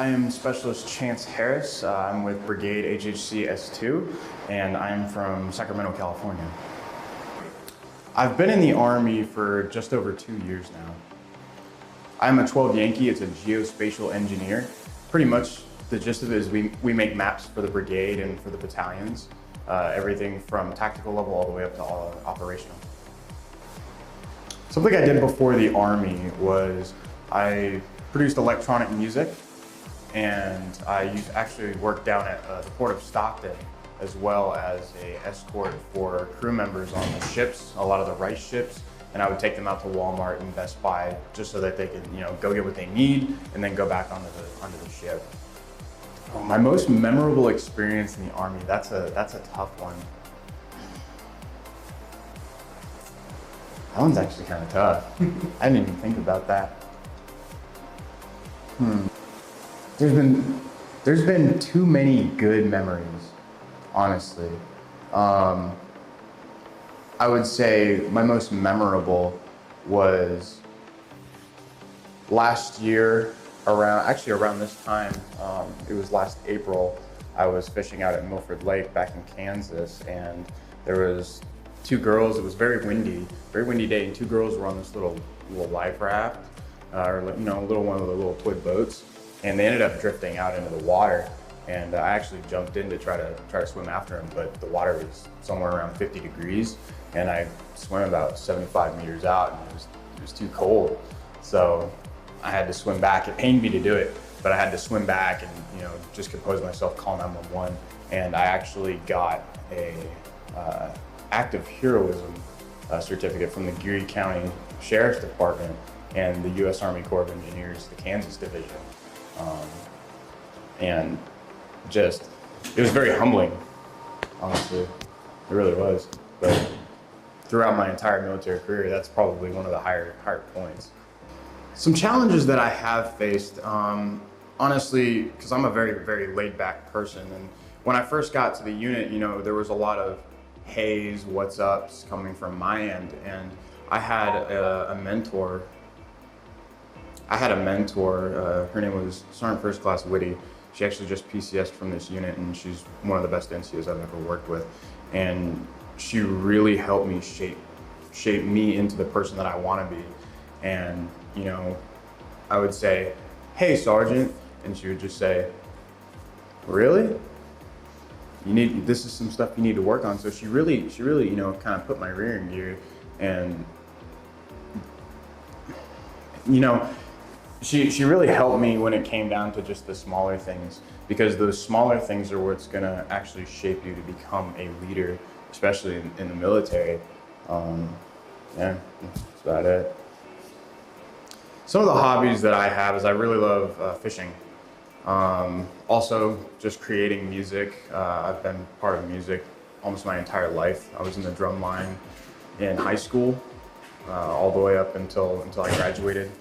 I am Specialist Chance Harris. I'm with Brigade HHC S2, and I'm from Sacramento, California. I've been in the Army for just over 2 years now. I'm a 12 Yankee. It's a geospatial engineer. Pretty much the gist of it is we make maps for the brigade and for the battalions. Everything from tactical level all the way up to operational. Something I did before the Army was I produced electronic music, and I actually worked down at the Port of Stockton as well as an escort for crew members on the ships, a lot of the rice ships, and I would take them out to Walmart and Best Buy just so that they could, go get what they need and then go back onto the ship. My most memorable experience in the Army, that's a tough one. That one's actually kind of tough. I didn't even think about that. There's been too many good memories, honestly. I would say my most memorable was last year around this time. It was last April. I was fishing out at Milford Lake back in Kansas, and there was two girls. It was very windy day, and two girls were on this little life raft, or little one of the little twid boats, and they ended up drifting out into the water. And I actually jumped in to try to swim after them, but the water was somewhere around 50 degrees, and I swam about 75 meters out, and it was too cold, so I had to swim back. It pained me to do it, but I had to swim back and just compose myself, call 911, and I actually got a act of heroism certificate from the Geary County Sheriff's Department and the U.S. Army Corps of Engineers, the Kansas Division, and it was very humbling, honestly. It really was. But throughout my entire military career, that's probably one of the higher points. Some challenges that I have faced, honestly, because I'm a very, very laid back person. And when I first got to the unit, there was a lot of haze, what's ups coming from my end. And I had a mentor. Her name was Sergeant First Class Whitty. She actually just PCS'd from this unit, and she's one of the best NCOs I've ever worked with. And she really helped me shape me into the person that I want to be. And I would say, "Hey, Sergeant," and she would just say, "Really? This is some stuff you need to work on." So she really, kind of put my rear in gear, and she really helped me when it came down to just the smaller things, because those smaller things are what's gonna actually shape you to become a leader, especially in the military. Yeah, that's about it. Some of the hobbies that I have is I really love fishing. Also, just creating music. I've been part of music almost my entire life. I was in the drum line in high school, all the way up until I graduated.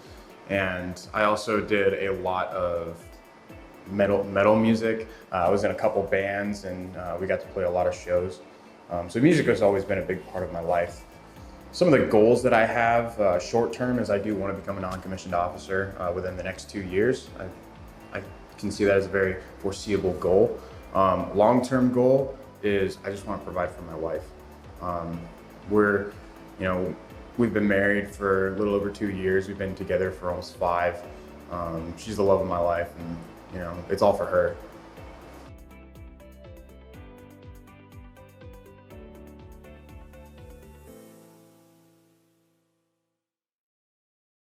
And I also did a lot of metal music. I was in a couple bands, and we got to play a lot of shows. So music has always been a big part of my life. Some of the goals that I have short term is I do want to become a non-commissioned officer within the next 2 years. I can see that as a very foreseeable goal. Long-term goal is I just want to provide for my wife. We've been married for a little over 2 years. We've been together for almost 5. She's the love of my life, and it's all for her.